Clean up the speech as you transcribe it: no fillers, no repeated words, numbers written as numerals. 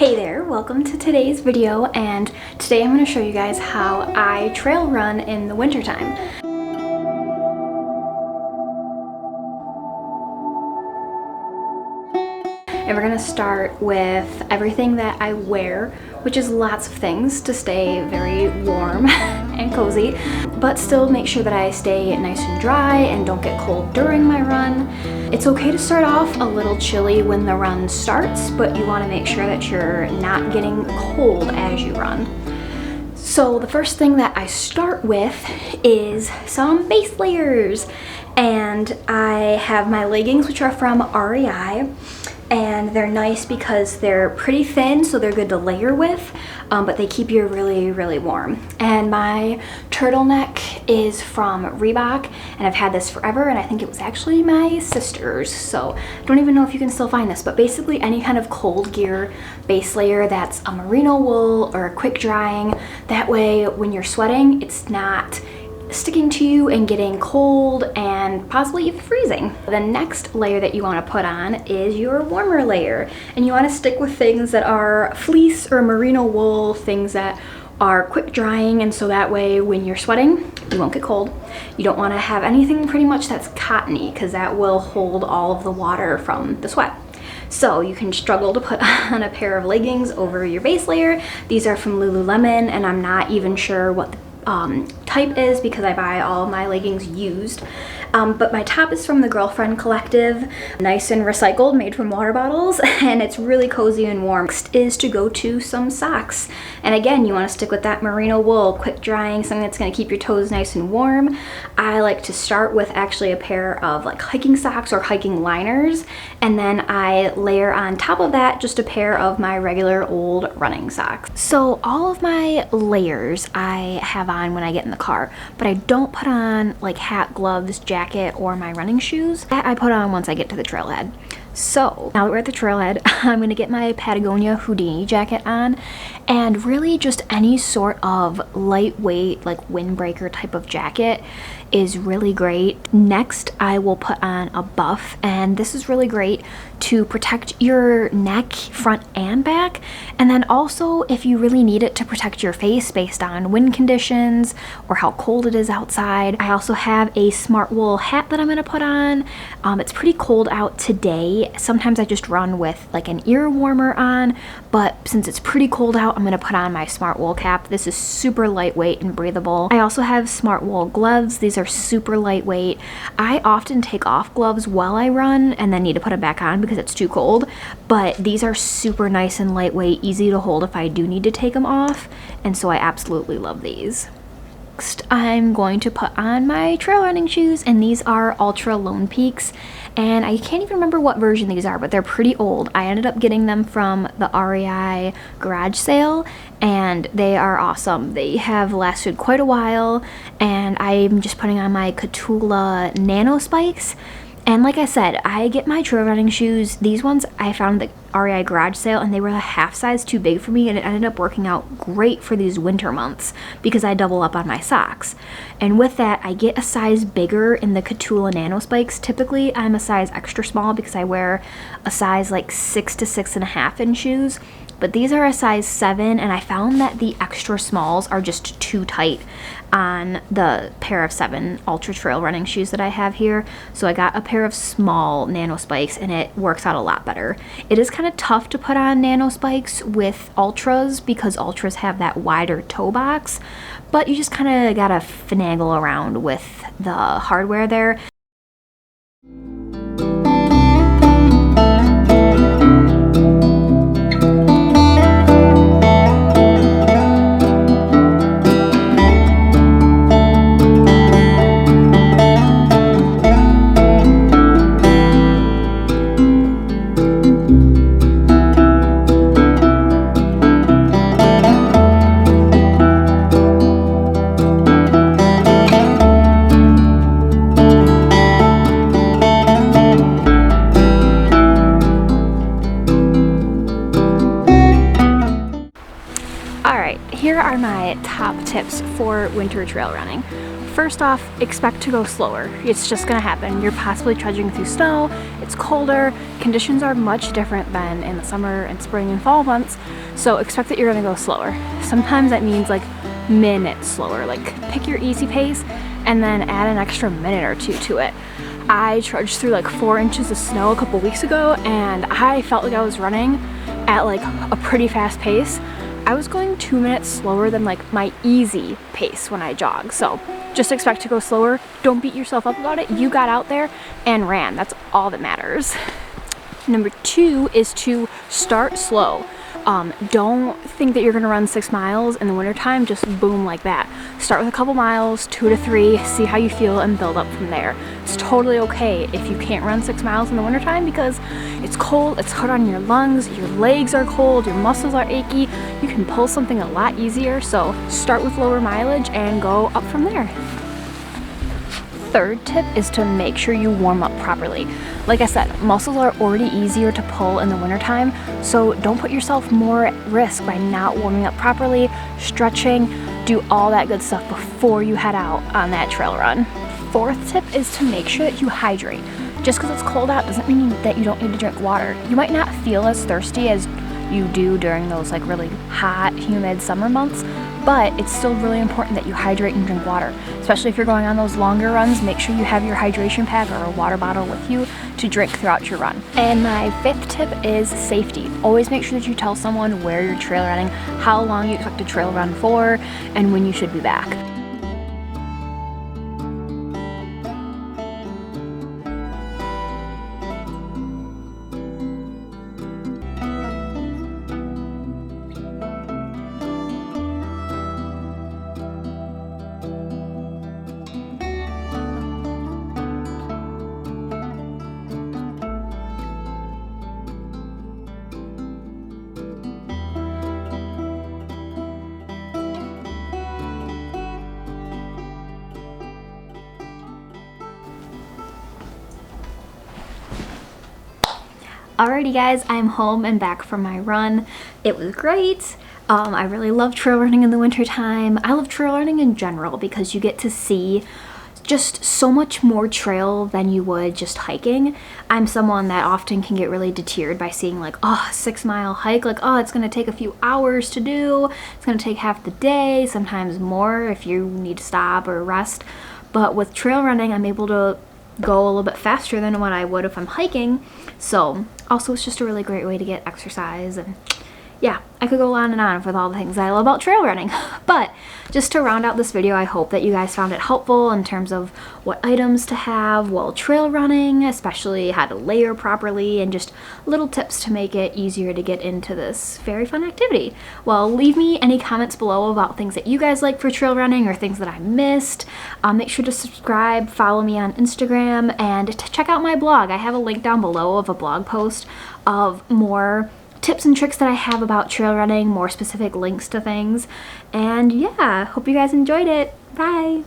Hey there, welcome to today's video, and today I'm going to show you guys how I trail run in the wintertime. And we're going to start with everything that I wear, which is lots of things to stay very warm and cozy, but still make sure that I stay nice and dry and don't get cold during my run. It's okay to start off a little chilly when the run starts, but you want to make sure that you're not getting cold as you run. So the first thing that I start with is some base layers, and I have my leggings, which are from REI. And they're nice because they're pretty thin, so they're good to layer with, but they keep you really, really warm. And my turtleneck is from Reebok, and I've had this forever, and I think it was actually my sister's, so I don't even know if you can still find this, but basically any kind of cold gear base layer that's a merino wool or quick drying. That way, when you're sweating, it's not sticking to you and getting cold and possibly even freezing. The next layer that you want to put on is your warmer layer, and you want to stick with things that are fleece or merino wool, things that are quick drying, and so that way when you're sweating you won't get cold. You don't want to have anything pretty much that's cottony, because that will hold all of the water from the sweat. So you can struggle to put on a pair of leggings over your base layer. These are from Lululemon, and I'm not even sure what the type is because I buy all of my leggings used. But my top is from the Girlfriend Collective, nice and recycled, made from water bottles, and it's really cozy and warm. Next is to go to some socks. And again, you want to stick with that merino wool, quick drying, something that's going to keep your toes nice and warm. I like to start with actually a pair of like hiking socks or hiking liners, and then I layer on top of that just a pair of my regular old running socks. So all of my layers I have on when I get in the car, but I don't put on like hat, gloves, jacket, or my running shoes. That I put on once I get to the trailhead. So now that we're at the trailhead, I'm gonna get my Patagonia Houdini jacket on, and really just any sort of lightweight, like windbreaker type of jacket is really great. Next, I will put on a buff, and this is really great to protect your neck, front and back, and then also if you really need it to protect your face based on wind conditions or how cold it is outside. I also have a smart wool hat that I'm gonna put on. It's pretty cold out today. Sometimes I just run with like an ear warmer on, but since it's pretty cold out, I'm gonna put on my smart wool cap. This is super lightweight and breathable. I also have smart wool gloves. These are super lightweight. I often take off gloves while I run and then need to put them back on because it's too cold, but these are super nice and lightweight, easy to hold if I do need to take them off, and so I absolutely love these. Next, I'm going to put on my trail running shoes, and these are Ultra Lone Peaks, and I can't even remember what version these are, but they're pretty old. I ended up getting them from the REI garage sale, and they are awesome. They have lasted quite a while, and I'm just putting on my Kahtoola Nano Spikes. And like I said, I get my trail running shoes. These ones I found at the REI garage sale, and they were a half size too big for me, and it ended up working out great for these winter months because I double up on my socks. And with that, I get a size bigger in the Kahtoola Nano Spikes. Typically, I'm a size extra small because I wear a size like 6 to 6.5 in shoes. But these are a size 7, and I found that the extra smalls are just too tight on the pair of 7 ultra trail running shoes that I have here. So I got a pair of small Nano Spikes, and it works out a lot better. It is kind of tough to put on Nano Spikes with ultras because ultras have that wider toe box, but you just kind of gotta finagle around with the hardware there. Here are my top tips for winter trail running. First off, expect to go slower. It's just gonna happen. You're possibly trudging through snow, it's colder, conditions are much different than in the summer and spring and fall months, so expect that you're gonna go slower. Sometimes that means like minutes slower, like pick your easy pace and then add an extra minute or two to it. I trudged through like 4 inches of snow a couple weeks ago and I felt like I was running at like a pretty fast pace. I was going 2 minutes slower than like my easy pace when I jog. So just expect to go slower. Don't beat yourself up about it. You got out there and ran. That's all that matters. Number 2 is to start slow. Don't think that you're gonna run 6 miles in the wintertime, just boom like that. Start with a couple miles, 2 to 3, see how you feel and build up from there. It's totally okay if you can't run 6 miles in the wintertime because it's cold, it's hard on your lungs, your legs are cold, your muscles are achy. You can pull something a lot easier, so start with lower mileage and go up from there. Third tip is to make sure you warm up properly. Like I said, muscles are already easier to pull in the wintertime, so don't put yourself more at risk by not warming up properly, stretching, do all that good stuff before you head out on that trail run. Fourth tip is to make sure that you hydrate. Just because it's cold out doesn't mean that you don't need to drink water. You might not feel as thirsty as you do during those like really hot, humid summer months, but it's still really important that you hydrate and drink water. Especially if you're going on those longer runs, make sure you have your hydration pack or a water bottle with you to drink throughout your run. And my 5th tip is safety. Always make sure that you tell someone where you're trail running, how long you expect to trail run for, and when you should be back. Alrighty guys, I'm home and back from my run. It was great. I really love trail running in the winter time. I love trail running in general because you get to see just so much more trail than you would just hiking. I'm someone that often can get really deterred by seeing like, oh, 6 mile hike, like, oh, it's gonna take a few hours to do. It's gonna take half the day, sometimes more if you need to stop or rest. But with trail running, I'm able to go a little bit faster than what I would if I'm hiking. So also it's just a really great way to get exercise, and yeah, I could go on and on with all the things I love about trail running. But just to round out this video, I hope that you guys found it helpful in terms of what items to have while trail running, especially how to layer properly, and just little tips to make it easier to get into this very fun activity. Well, leave me any comments below about things that you guys like for trail running or things that I missed. Make sure to subscribe, follow me on Instagram, and to check out my blog. I have a link down below of a blog post of more tips and tricks that I have about trail running, more specific links to things. And yeah, hope you guys enjoyed it. Bye!